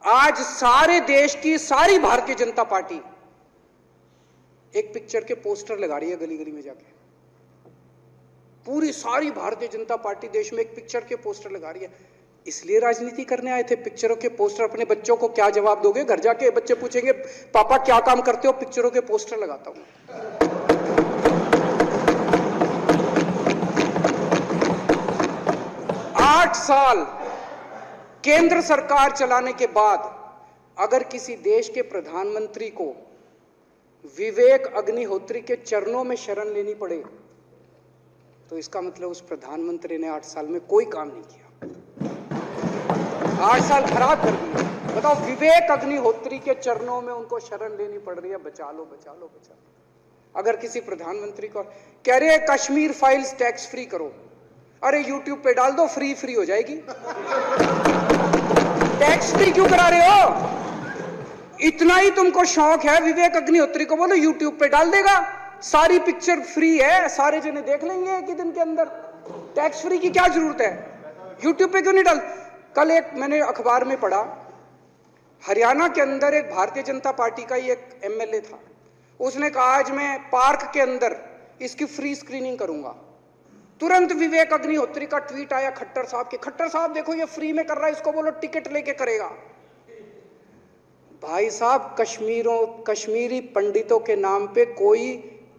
आज सारे देश की सारी भारतीय जनता पार्टी एक पिक्चर के पोस्टर लगा रही है गली गली में जाके। पूरी सारी भारतीय जनता पार्टी देश में एक पिक्चर के पोस्टर लगा रही है। इसलिए राजनीति करने आए थे? पिक्चरों के पोस्टर। अपने बच्चों को क्या जवाब दोगे? घर जाके बच्चे पूछेंगे पापा क्या काम करते हो? पिक्चरों के पोस्टर लगाता हूं। 8 साल केंद्र सरकार चलाने के बाद अगर किसी देश के प्रधानमंत्री को विवेक अग्निहोत्री के चरणों में शरण लेनी पड़े तो इसका मतलब उस प्रधानमंत्री ने 8 साल में कोई काम नहीं किया। 8 साल खराब कर दिए। बताओ, विवेक अग्निहोत्री के चरणों में उनको शरण लेनी पड़ रही है, बचा लो बचा लो बचा लो। अगर किसी प्रधानमंत्री को कह रहे हैं कश्मीर फाइल्स टैक्स फ्री करो, अरे यूट्यूब पे डाल दो, फ्री फ्री हो जाएगी। टैक्स फ्री क्यों करा रहे हो? इतना ही तुमको शौक है, विवेक अग्निहोत्री को बोलो यूट्यूब पे डाल देगा, सारी पिक्चर फ्री है, सारे जने देख लेंगे एक ही दिन के अंदर। टैक्स फ्री की क्या जरूरत है? यूट्यूब पे क्यों नहीं डाल? कल एक मैंने अखबार में पढ़ा, हरियाणा के अंदर एक भारतीय जनता पार्टी का ही एक एमएलए था, उसने कहा आज मैं पार्क के अंदर इसकी फ्री स्क्रीनिंग करूंगा। तुरंत विवेक अग्निहोत्री का ट्वीट आया खट्टर साहब के, खट्टर साहब देखो ये फ्री में कर रहा है, इसको बोलो टिकट लेके करेगा। भाई साहब, कश्मीरी पंडितों के नाम पे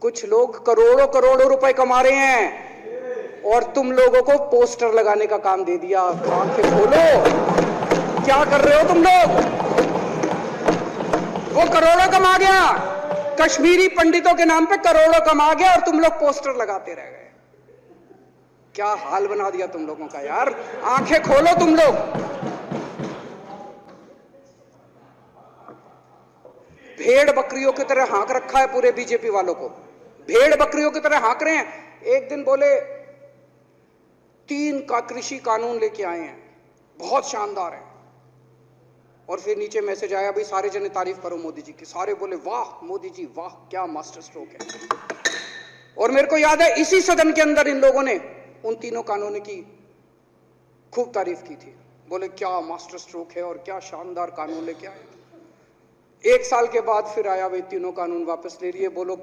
कुछ लोग करोड़ों करोड़ों रुपए कमा रहे हैं और तुम लोगों को पोस्टर लगाने का काम दे दिया। आंखें खोलो, क्या कर रहे हो तुम लोग? वो करोड़ों कमा गया, कश्मीरी पंडितों के नाम पे करोड़ों कमा गया और तुम लोग पोस्टर लगाते रह गए। क्या हाल बना दिया तुम लोगों का यार। आंखें खोलो तुम लोग। भेड़ बकरियों की तरह हाँक रखा है पूरे बीजेपी वालों को, भेड़ बकरियों की तरह हाँक रहे हैं। एक दिन बोले 3 का कृषि कानून लेके आए हैं, बहुत शानदार है, और फिर नीचे मैसेज आया भाई सारे जने तारीफ करो मोदी जी की। सारे बोले वाह मोदी जी वाह, क्या मास्टर स्ट्रोक है। और मेरे को याद है इसी सदन के अंदर इन लोगों ने उन 3 कानूनों की खूब तारीफ की थी, बोले क्या मास्टर स्ट्रोक है और क्या शानदार कानून लेके आए। 1 साल के बाद फिर आया भाई 3 कानून वापस ले लिए, बोलो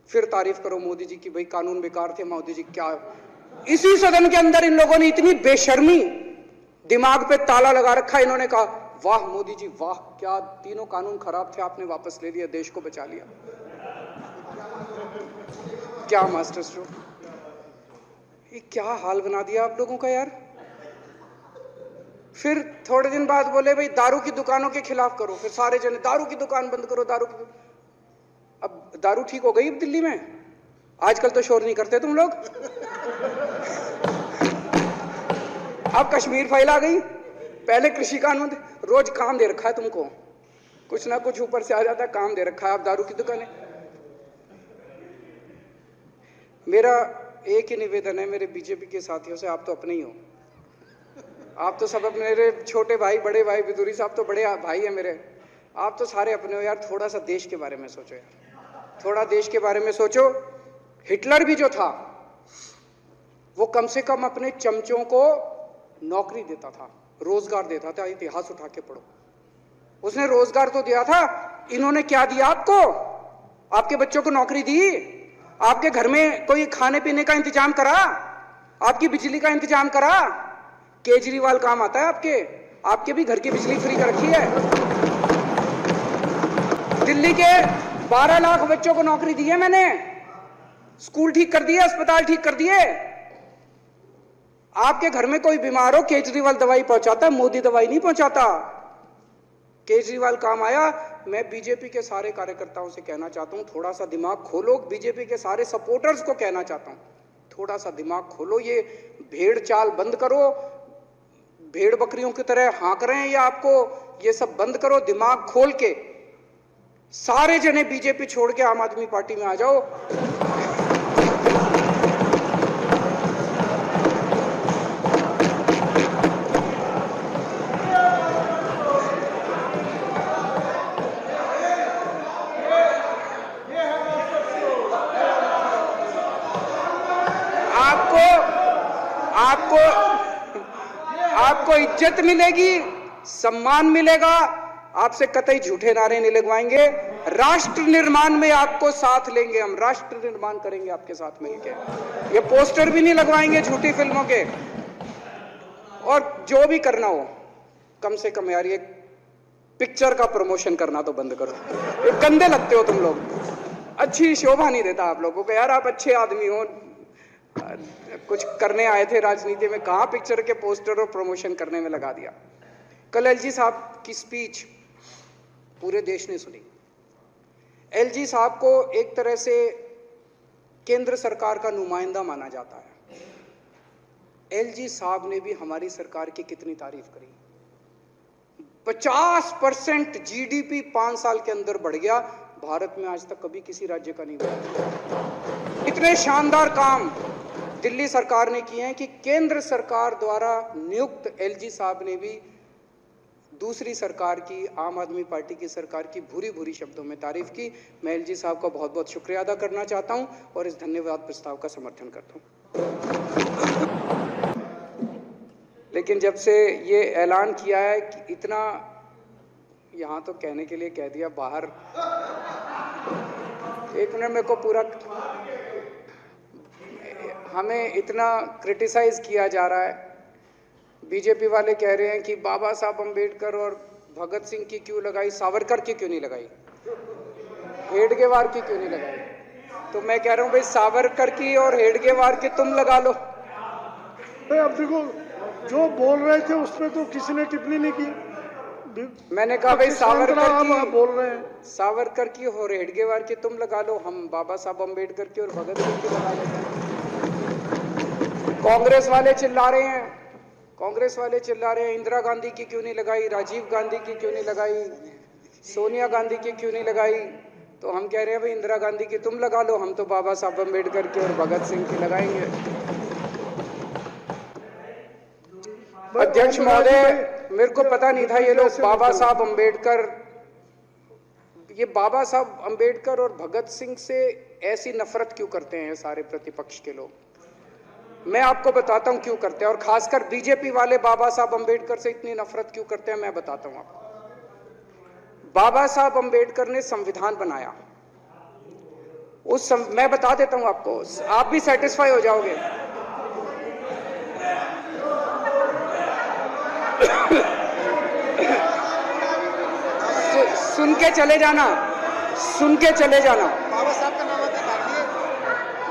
फिर तारीफ करो मोदी जी की, भाई कानून बेकार थे मोदी जी। क्या इसी सदन के अंदर इन लोगों ने इतनी बेशर्मी, दिमाग पे ताला लगा रखा, इन्होंने कहा वाह मोदी जी वाह, क्या 3 कानून खराब थे आपने वापस ले लिया, देश को बचा लिया। क्या मास्टर स्ट्रोक, ये क्या हाल बना दिया आप लोगों का यार। फिर थोड़े दिन बाद बोले भाई दारू की दुकानों के खिलाफ करो, फिर सारे जने दारू की दुकान बंद करो, दारू की। अब दारू ठीक हो गई दिल्ली में? आजकल तो शोर नहीं करते तुम लोग। अब कश्मीर फाइल आ गई, पहले कृषि कानून, रोज काम दे रखा है तुमको, कुछ ना कुछ ऊपर से आ जाता है, काम दे रखा है। अब दारू की दुकानें। मेरा एक ही निवेदन है मेरे बीजेपी के साथियों से, आप तो अपने ही हो, आप तो सब अपने, मेरे छोटे भाई बड़े भाई विदुरी साहब तो बड़े भाई है मेरे, आप तो सारे अपने हो यार। थोड़ा सा देश के बारे में सोचो यार, थोड़ा देश के बारे में सोचो। हिटलर भी जो था वो कम से कम अपने चमचों को नौकरी देता था, रोजगार देता था। इतिहास उठा के पढ़ो, उसने रोजगार तो दिया था। इन्होंने क्या दिया आपको? आपके बच्चों को नौकरी दी, आपके घर में कोई खाने पीने का इंतजाम करा, आपकी बिजली का इंतजाम करा। केजरीवाल काम आता है आपके भी घर की बिजली फ्री कर रखी है। दिल्ली के 12 लाख बच्चों को नौकरी दी है मैंने, स्कूल ठीक कर दिए, अस्पताल ठीक कर दिए। आपके घर में कोई बीमार हो, केजरीवाल दवाई पहुंचाता है, मोदी दवाई नहीं पहुंचाता। केजरीवाल काम आया। मैं बीजेपी के सारे कार्यकर्ताओं से कहना चाहता हूं, थोड़ा सा दिमाग खोलो। बीजेपी के सारे सपोर्टर्स को कहना चाहता हूं, थोड़ा सा दिमाग खोलो। ये भेड़ चाल बंद करो, भेड़ बकरियों की तरह हाँक रहे हैं ये आपको, ये सब बंद करो। दिमाग खोल के सारे जने बीजेपी छोड़ के आम आदमी पार्टी में आ जाओ। आपको इज्जत मिलेगी, सम्मान मिलेगा, आपसे कतई झूठे नारे नहीं लगवाएंगे। राष्ट्र निर्माण में आपको साथ लेंगे, हम राष्ट्र निर्माण करेंगे आपके साथ मिलकर। ये पोस्टर भी नहीं लगवाएंगे झूठी फिल्मों के। और जो भी करना हो, कम से कम यार ये पिक्चर का प्रमोशन करना तो बंद करो। ये गंदे लगते हो तुम लोग, अच्छी शोभा नहीं देता आप लोगों को। यार आप अच्छे आदमी हो, कुछ करने आए थे राजनीति में, कहां पिक्चर के पोस्टर और प्रमोशन करने में लगा दिया। कल एलजी साहब की स्पीच पूरे देश ने सुनी। एलजी साहब को एक तरह से केंद्र सरकार का नुमाइंदा माना जाता है। एलजी साहब ने भी हमारी सरकार की कितनी तारीफ करी। 50% जीडीपी 5 साल के अंदर बढ़ गया। भारत में आज तक कभी किसी राज्य का नहीं बढ़ा। इतने शानदार काम दिल्ली सरकार ने किए हैं कि केंद्र सरकार द्वारा नियुक्त एलजी साहब ने भी दूसरी सरकार की, आम आदमी पार्टी की सरकार की भूरी भूरी शब्दों में तारीफ की। मैं एलजी साहब का बहुत बहुत शुक्रिया अदा करना चाहता हूं और इस धन्यवाद प्रस्ताव का समर्थन करता हूं। लेकिन जब से ये ऐलान किया है कि इतना, यहां तो कहने के लिए कह दिया, बाहर एक मिनट मेरे को पूरा, हमें इतना क्रिटिसाइज किया जा रहा है। बीजेपी वाले कह रहे हैं कि बाबा साहब अंबेडकर और भगत सिंह की क्यों लगाई, सावरकर की क्यों नहीं लगाई, हेडगेवार की क्यों नहीं लगाई। तो मैं कह रहा हूं भाई सावरकर की और हेडगेवार की तुम लगा लो। अब देखो जो बोल रहे थे उसमें तो किसी ने टिप्पणी नहीं की। मैंने कहा भाई सावरकर की बोल रहे हैं, सावरकर की और हेडगेवार की तुम लगा लो, हम बाबा साहब अंबेडकर की और भगत सिंह की लगा लेते हैं। कांग्रेस वाले चिल्ला रहे हैं, इंदिरा गांधी की क्यों नहीं लगाई, राजीव गांधी की क्यों नहीं लगाई, सोनिया गांधी की क्यों नहीं लगाई। तो हम कह रहे हैं भाई इंदिरा गांधी की तुम लगा लो, हम तो बाबा साहब अंबेडकर की और भगत सिंह की लगाएंगे। अध्यक्ष महोदय, मेरे को पता नहीं था ये लोग बाबा साहब अंबेडकर और भगत सिंह से ऐसी नफरत क्यों करते हैं सारे प्रतिपक्ष के लोग। मैं आपको बताता हूं क्यों करते हैं, और खासकर बीजेपी वाले बाबा साहब अंबेडकर से इतनी नफरत क्यों करते हैं, मैं बताता हूं आपको। बाबा साहब अंबेडकर ने संविधान बनाया, मैं बता देता हूं आपको, आप भी सेटिस्फाई हो जाओगे। सुन के चले जाना,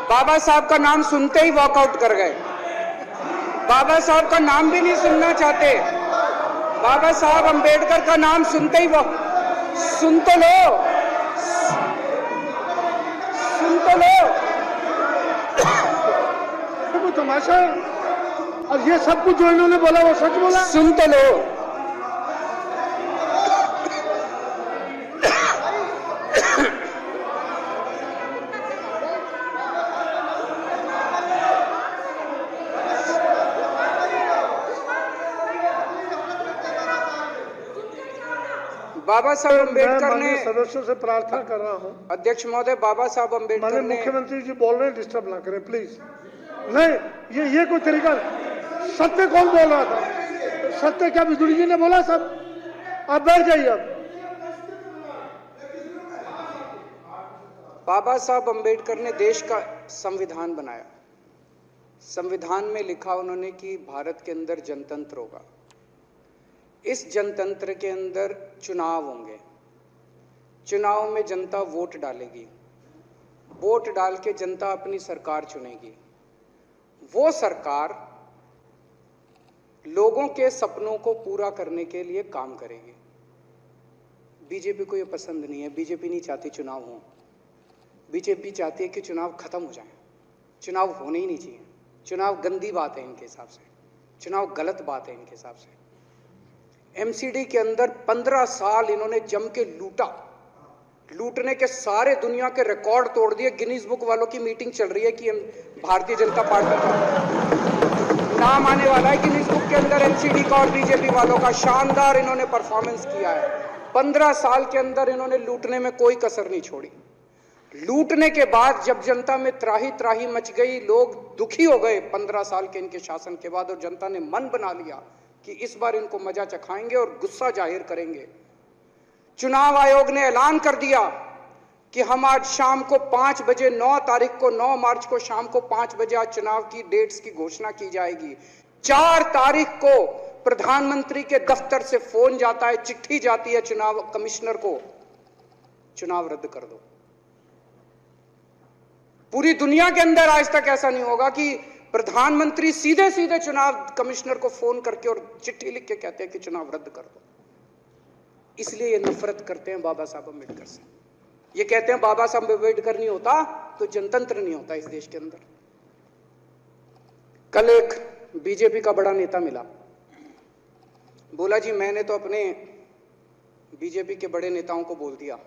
बाबा साहब का नाम सुनते ही वॉकआउट कर गए। बाबा साहब का नाम भी नहीं सुनना चाहते। बाबा साहब अंबेडकर का नाम सुनते ही सुन तो लो। वो तमाशा, और ये सब कुछ जो इन्होंने बोला वो सच बोला। सुन तो लो। बाबा साहब अंबेडकर ने, सदस्यों से प्रार्थना कर रहा हूं, अध्यक्ष महोदय, बाबा साहब अंबेडकर ने, मुख्यमंत्री जी बोल रहे हैं, डिस्टर्ब ना करें प्लीज। नहीं, ये कोई तरीका। सत्य कौन बोल रहा था? सत्य क्या बिदुरी जी ने बोला? सब आप बैठ जाइए। अब बाबा साहब अंबेडकर ने देश का संविधान बनाया। संविधान में लिखा उन्होंने कि भारत के अंदर जनतंत्र होगा। इस जनतंत्र के अंदर चुनाव होंगे, चुनाव में जनता वोट डालेगी, वोट डाल के जनता अपनी सरकार चुनेगी। वो सरकार लोगों के सपनों को पूरा करने के लिए काम करेगी। बीजेपी को ये पसंद नहीं है, बीजेपी नहीं चाहती चुनाव हो। बीजेपी चाहती है कि चुनाव खत्म हो जाए, चुनाव होने ही नहीं चाहिए। चुनाव गंदी बात है इनके हिसाब से, चुनाव गलत बात है इनके हिसाब से। एमसीडी के अंदर 15 साल इन्होंने जम के लूटा, लूटने के सारे दुनिया के रिकॉर्ड तोड़ दिए। गिनीज बुक वालों की मीटिंग चल रही है कि भारतीय जनता पार्टी का नाम आने वाला है गिनीज बुक के अंदर एमसीडी का और बीजेपी वालों का। शानदार इन्होंने परफॉर्मेंस किया है। 15 साल के अंदर इन्होंने लूटने में कोई कसर नहीं छोड़ी। लूटने के बाद जब जनता में त्राही त्राही मच गई, लोग दुखी हो गए 15 साल के इनके शासन के बाद, और जनता ने मन बना लिया कि इस बार इनको मजा चखाएंगे और गुस्सा जाहिर करेंगे। चुनाव आयोग ने ऐलान कर दिया कि हम आज शाम को 5 बजे 9 तारीख को 9 मार्च को शाम को 5 बजे आज चुनाव की डेट्स की घोषणा की जाएगी। 4 तारीख को प्रधानमंत्री के दफ्तर से फोन जाता है, चिट्ठी जाती है चुनाव कमिश्नर को, चुनाव रद्द कर दो। पूरी दुनिया के अंदर आज तक ऐसा नहीं होगा कि प्रधानमंत्री सीधे सीधे चुनाव कमिश्नर को फोन करके और चिट्ठी लिख के कहते हैं कि चुनाव रद्द कर दो। इसलिए ये नफरत करते हैं बाबा साहब अम्बेडकर से। ये कहते हैं बाबा साहब अम्बेडकर नहीं होता तो जनतंत्र नहीं होता इस देश के अंदर। कल एक बीजेपी का बड़ा नेता मिला, बोला जी मैंने तो अपने बीजेपी के बड़े नेताओं को बोल दिया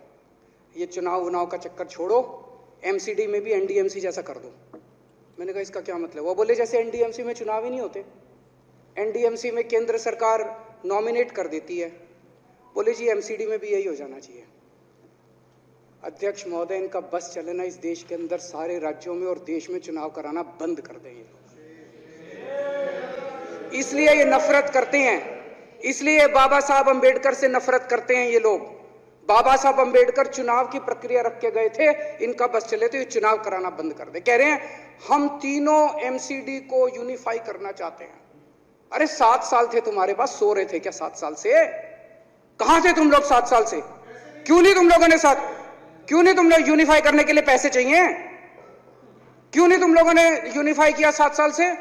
ये चुनाव का चक्कर छोड़ो, एमसीडी में भी एनडीएमसी जैसा कर दो। मैंने कहा इसका क्या मतलब? वो बोले जैसे एनडीएमसी में चुनाव ही नहीं होते, एनडीएमसी में केंद्र सरकार नॉमिनेट कर देती है, बोले जी एमसीडी में भी यही हो जाना चाहिए। अध्यक्ष महोदय, इनका बस चलना इस देश के अंदर सारे राज्यों में और देश में चुनाव कराना बंद कर दें। इसलिए ये नफरत करते हैं, इसलिए बाबा साहब अंबेडकर से नफरत करते हैं ये लोग। बाबा साहब अंबेडकर चुनाव की प्रक्रिया रख के गए थे, इनका बस चले तो ये चुनाव कराना बंद कर दे। कह रहे हैं हम तीनों एमसीडी को यूनिफाई करना चाहते हैं। अरे 7 साल थे तुम्हारे पास, सो रहे थे क्या 7 साल से? कहां थे तुम लोग 7 साल से? क्यों नहीं तुम लोगों ने क्यों नहीं तुम लोग यूनिफाई करने के लिए पैसे चाहिए? क्यों नहीं तुम लोगों ने यूनिफाई किया 7 साल से?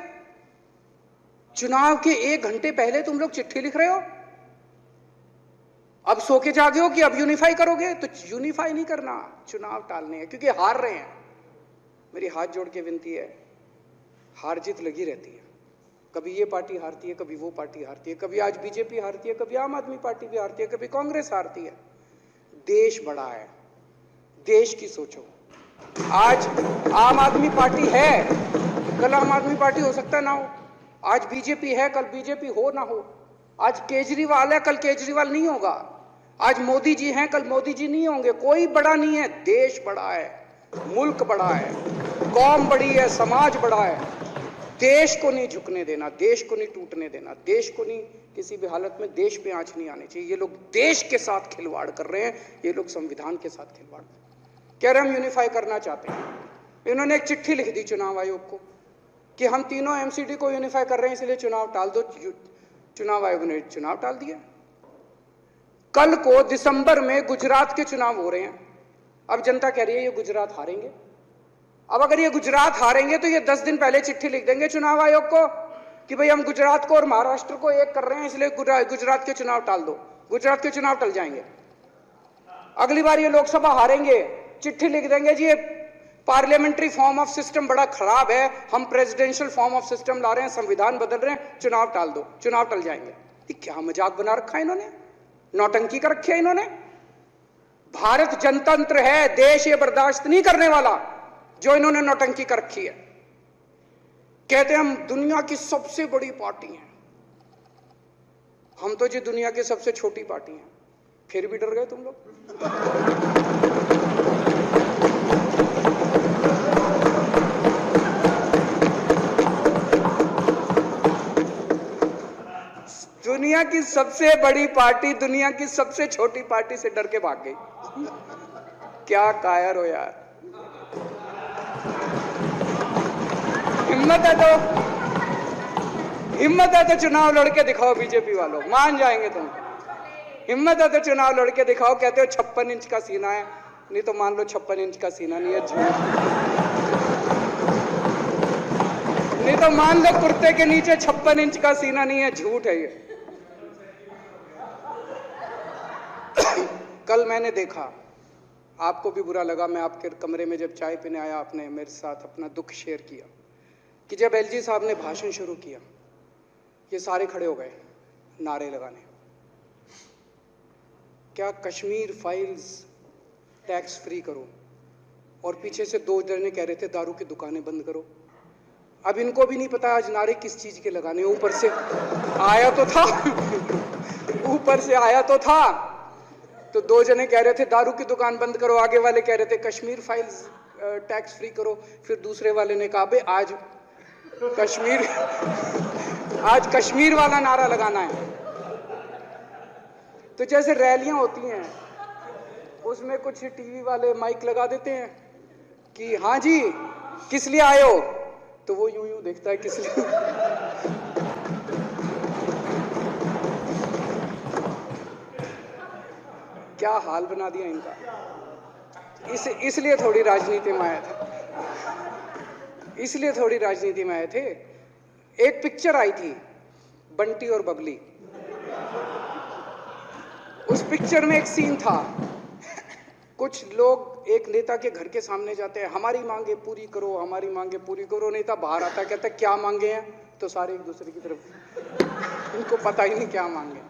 चुनाव के 1 घंटे पहले तुम लोग चिट्ठी लिख रहे हो, अब सो के जागे हो कि अब यूनिफाई करोगे। तो यूनिफाई नहीं करना, चुनाव टालने हैं, क्योंकि हार रहे हैं। मेरी हाथ जोड़ के विनती है, हार जीत लगी रहती है, कभी ये पार्टी हारती है, कभी वो पार्टी हारती है, कभी आज बीजेपी हारती है, कभी आम आदमी पार्टी भी हारती है, कभी कांग्रेस हारती है। देश बड़ा है, देश की सोचो। आज आम आदमी पार्टी है, कल आम आदमी पार्टी हो सकता ना हो। आज बीजेपी है, कल बीजेपी हो ना हो। आज केजरीवाल है, कल केजरीवाल नहीं होगा। आज मोदी जी हैं, कल मोदी जी नहीं होंगे। कोई बड़ा नहीं है, देश बड़ा है, मुल्क बड़ा है, कौम बड़ी है, समाज बड़ा है। देश को नहीं झुकने देना, देश को नहीं टूटने देना, देश को नहीं किसी भी हालत में देश पे आंच नहीं आनी चाहिए। ये लोग देश के साथ खिलवाड़ कर रहे हैं, ये लोग संविधान के साथ खिलवाड़ कह रहे हैं। हम यूनिफाई करना चाहते हैं। इन्होंने एक चिट्ठी लिख दी चुनाव आयोग को कि हम तीनों एमसीडी को यूनिफाई कर रहे हैं, इसलिए चुनाव टाल दो। चुनाव आयोग ने चुनाव टाल दिया। कल को दिसंबर में गुजरात के चुनाव हो रहे हैं। अब जनता कह रही है ये गुजरात हारेंगे। अब अगर ये गुजरात हारेंगे तो ये 10 दिन पहले चिट्ठी लिख देंगे चुनाव आयोग को कि भाई हम गुजरात को और महाराष्ट्र को एक कर रहे हैं, इसलिए गुजरात के चुनाव टाल दो। गुजरात के चुनाव टल जाएंगे। अगली बार ये लोकसभा हारेंगे, चिट्ठी लिख देंगे जी ये पार्लियामेंट्री फॉर्म ऑफ सिस्टम बड़ा खराब है, हम प्रेसिडेंशियल फॉर्म ऑफ सिस्टम ला रहे हैं, संविधान बदल रहे हैं, चुनाव टाल दो। चुनाव टल जाएंगे। ये क्या मजाक बना रखा है इन्होंने, नौटंकी कर रखी है इन्होंने। भारत जनतंत्र है, देश ये बर्दाश्त नहीं करने वाला जो इन्होंने नौटंकी कर रखी है। कहते हैं हम दुनिया की सबसे बड़ी पार्टी हैं, हम तो जी दुनिया की सबसे छोटी पार्टी हैं। फिर भी डर गए तुम लोग। दुनिया की सबसे बड़ी पार्टी दुनिया की सबसे छोटी पार्टी से डर के भाग गई। क्या कायर हो यार। हिम्मत है तो चुनाव लड़के दिखाओ बीजेपी वालों, मान जाएंगे तुम। हिम्मत है तो चुनाव लड़के दिखाओ। कहते हो 56 इंच का सीना है, नहीं तो मान लो 56 इंच का सीना नहीं है, झूठ। नहीं तो मान लो कुर्ते के नीचे 56 इंच का सीना नहीं है, झूठ है ये। कल मैंने देखा, आपको भी बुरा लगा, मैं आपके कमरे में जब चाय पीने आया, आपने मेरे साथ अपना दुख शेयर किया कि जब एलजी साहब ने भाषण शुरू किया, ये सारे खड़े हो गए नारे लगाने। क्या कश्मीर फाइल्स टैक्स फ्री करो, और पीछे से 2 जने कह रहे थे दारू की दुकानें बंद करो। अब इनको भी नहीं पता आज नारे किस चीज के लगाने। ऊपर से आया तो था ऊपर से आया तो था, तो 2 जने कह रहे थे दारू की दुकान बंद करो, आगे वाले कह रहे थे कश्मीर फाइल्स टैक्स फ्री करो। फिर दूसरे वाले ने कहा भाई आज आज कश्मीर वाला नारा लगाना है। तो जैसे रैलियां होती हैं उसमें कुछ टीवी वाले माइक लगा देते हैं कि हाँ जी किस लिए आए हो, तो वो यूं यूं देखता है किस लिए। क्या हाल बना दिया इनका। इसलिए थोड़ी राजनीति में आया था, इसलिए थोड़ी राजनीति में आए थे। एक पिक्चर आई थी बंटी और बबली, उस पिक्चर में एक सीन था, कुछ लोग एक नेता के घर के सामने जाते हैं, हमारी मांगे पूरी करो, हमारी मांगे पूरी करो। नेता बाहर आता है, कहता है क्या मांगे हैं, तो सारे एक दूसरे की तरफ, उनको पता ही नहीं क्या मांगे।